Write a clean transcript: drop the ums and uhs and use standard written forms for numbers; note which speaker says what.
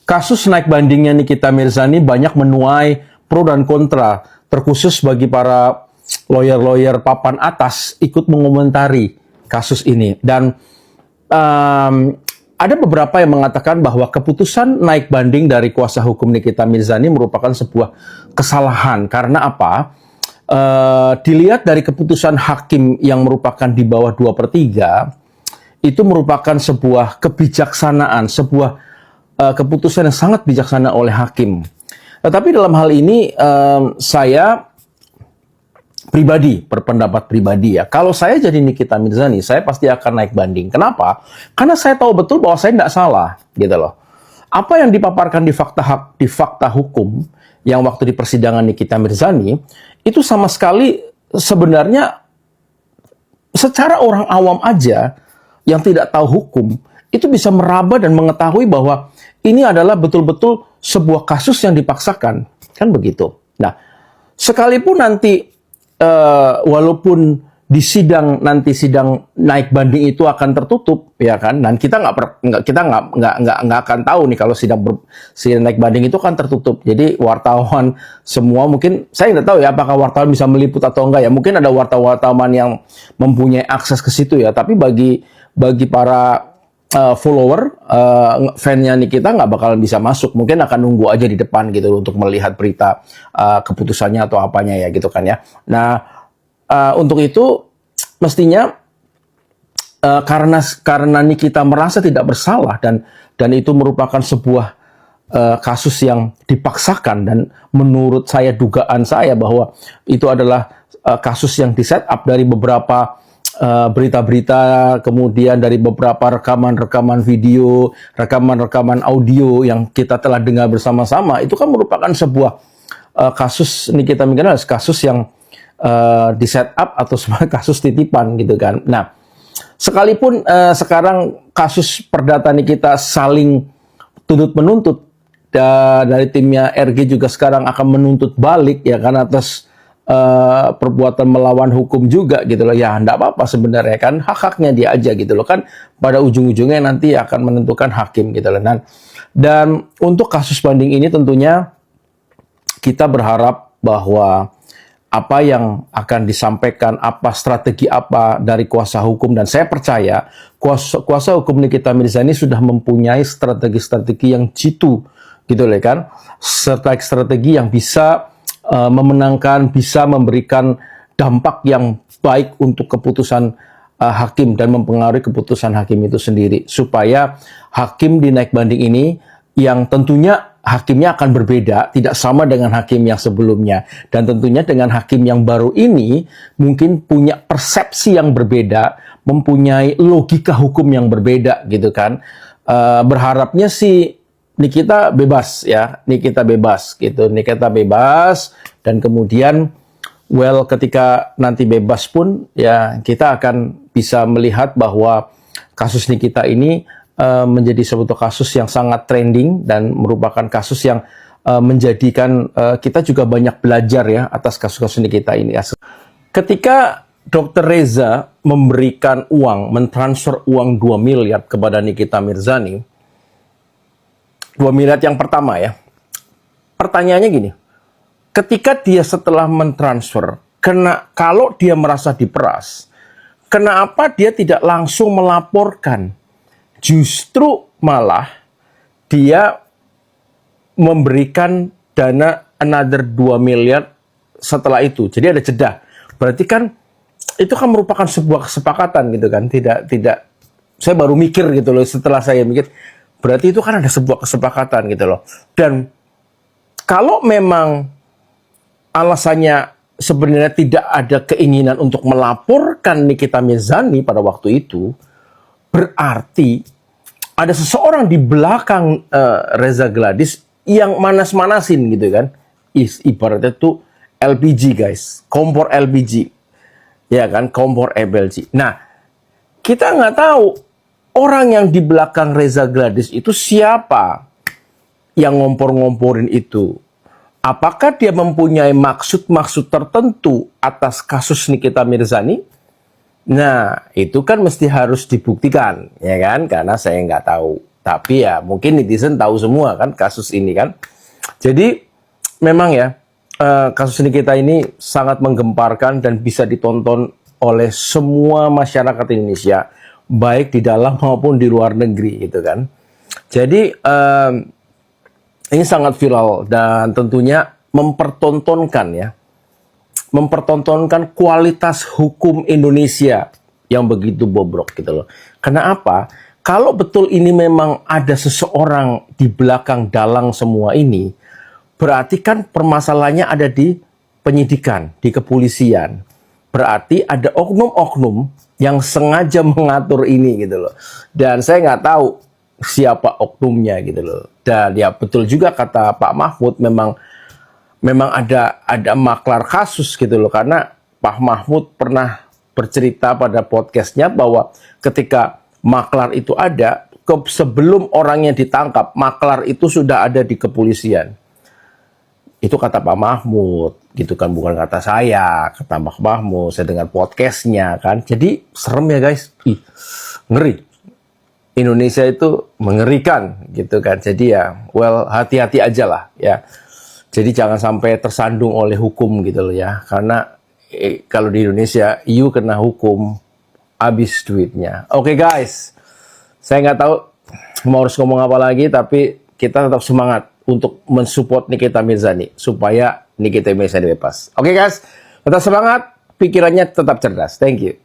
Speaker 1: Kasus naik bandingnya Nikita Mirzani banyak menuai pro dan kontra, terkhusus bagi para lawyer-lawyer papan atas ikut mengomentari kasus ini. Dan ada beberapa yang mengatakan bahwa keputusan naik banding dari kuasa hukum Nikita Mirzani merupakan sebuah kesalahan. Karena apa? Dilihat dari keputusan hakim yang merupakan di bawah 2/3, itu merupakan sebuah kebijaksanaan, sebuah keputusan yang sangat bijaksana oleh hakim. Tetapi dalam hal ini saya pribadi, berpendapat pribadi ya, kalau saya jadi Nikita Mirzani, saya pasti akan naik banding. Kenapa? Karena saya tahu betul bahwa saya tidak salah, gitu loh. Apa yang dipaparkan di fakta hukum yang waktu di persidangan Nikita Mirzani, itu sama sekali sebenarnya secara orang awam aja yang tidak tahu hukum, itu bisa meraba dan mengetahui bahwa ini adalah betul-betul sebuah kasus yang dipaksakan. Kan begitu. Nah, sekalipun nanti, walaupun di sidang naik banding itu akan tertutup, ya kan? Dan kita nggak akan tahu nih kalau sidang naik banding itu akan tertutup. Jadi wartawan semua mungkin, saya nggak tahu ya apakah wartawan bisa meliput atau enggak ya. Mungkin ada wartawan yang mempunyai akses ke situ ya. Tapi bagi para follower, fan-nya Nikita nggak bakalan bisa masuk. Mungkin akan nunggu aja di depan gitu untuk melihat berita keputusannya atau apanya ya gitu kan ya. Nah, untuk itu mestinya karena Nikita merasa tidak bersalah dan itu merupakan sebuah kasus yang dipaksakan, dan menurut saya, dugaan saya bahwa itu adalah kasus yang di-set up dari beberapa berita-berita, kemudian dari beberapa rekaman-rekaman video, rekaman-rekaman audio yang kita telah dengar bersama-sama. Itu kan merupakan sebuah kasus Nikita Mirzani, kasus yang di set up atau sebuah kasus titipan gitu kan. Nah, sekalipun sekarang kasus perdata Nikita saling tuntut menuntut, dan dari timnya RG juga sekarang akan menuntut balik ya kan atas perbuatan melawan hukum juga gitu loh. Ya enggak apa-apa sebenarnya kan, hak-haknya dia aja gitu loh kan, pada ujung-ujungnya nanti akan menentukan hakim gitu loh. Dan untuk kasus banding ini tentunya kita berharap bahwa apa yang akan disampaikan, apa strategi apa dari kuasa hukum, dan saya percaya kuasa hukum Nikita Mirzani sudah mempunyai strategi-strategi yang jitu gitu loh kan, strategi yang bisa memenangkan, bisa memberikan dampak yang baik untuk keputusan hakim dan mempengaruhi keputusan hakim itu sendiri, supaya hakim di naik banding ini yang tentunya hakimnya akan berbeda, tidak sama dengan hakim yang sebelumnya, dan tentunya dengan hakim yang baru ini mungkin punya persepsi yang berbeda, mempunyai logika hukum yang berbeda gitu kan. Berharapnya sih Nikita bebas ya, Nikita bebas gitu, Nikita bebas, dan kemudian ketika nanti bebas pun ya kita akan bisa melihat bahwa kasus Nikita ini menjadi sebuah kasus yang sangat trending dan merupakan kasus yang menjadikan kita juga banyak belajar ya atas kasus-kasus Nikita ini. Ketika Dr. Reza memberikan uang, mentransfer uang 2 miliar kepada Nikita Mirzani, 2 miliar yang pertama ya. Pertanyaannya gini, ketika dia setelah mentransfer, kalau dia merasa diperas, kenapa dia tidak langsung melaporkan? Justru malah dia memberikan dana another 2 miliar setelah itu. Jadi ada jeda. Berarti kan itu kan merupakan sebuah kesepakatan gitu kan. Tidak saya baru mikir gitu loh, setelah saya mikir, berarti itu kan ada sebuah kesepakatan gitu loh. Dan kalau memang alasannya sebenarnya tidak ada keinginan untuk melaporkan Nikita Mirzani pada waktu itu, berarti ada seseorang di belakang Reza Gladys yang manas-manasin gitu kan. Ibaratnya tuh LPG guys, kompor LPG. Ya kan, kompor LPG. Nah, kita nggak tahu orang yang di belakang Reza Gladys itu siapa yang ngompor-ngomporin itu. Apakah dia mempunyai maksud-maksud tertentu atas kasus Nikita Mirzani? Nah, itu kan mesti harus dibuktikan, ya kan? Karena saya nggak tahu. Tapi ya mungkin netizen tahu semua kan kasus ini kan. Jadi memang ya kasus Nikita ini sangat menggemparkan dan bisa ditonton oleh semua masyarakat Indonesia, baik di dalam maupun di luar negeri gitu kan. Jadi ini sangat viral dan tentunya mempertontonkan kualitas hukum Indonesia yang begitu bobrok gitu loh. Karena apa? Kalau betul ini memang ada seseorang di belakang dalang semua ini, berarti kan permasalahannya ada di penyidikan, di kepolisian. Berarti ada oknum-oknum yang sengaja mengatur ini gitu loh. Dan saya nggak tahu siapa oknumnya gitu loh. Dan ya betul juga kata Pak Mahfud, memang ada maklar kasus gitu loh, karena Pak Mahfud pernah bercerita pada podcastnya bahwa ketika maklar itu ada, sebelum orangnya ditangkap, maklar itu sudah ada di kepolisian. Itu kata Pak Mahfud, gitu kan, bukan kata saya, kata Pak Mahfud, saya dengar podcastnya kan. Jadi serem ya guys, ngeri. Indonesia itu mengerikan gitu kan. Jadi ya, well, hati-hati aja lah ya. Jadi jangan sampai tersandung oleh hukum gitu loh ya. Karena kalau di Indonesia, you kena hukum, habis duitnya. Oke guys, saya nggak tahu mau harus ngomong apa lagi, tapi kita tetap semangat untuk mensupport Nikita Mirzani supaya Nikita Mirzani bebas. Oke guys, tetap semangat, pikirannya tetap cerdas. Thank you.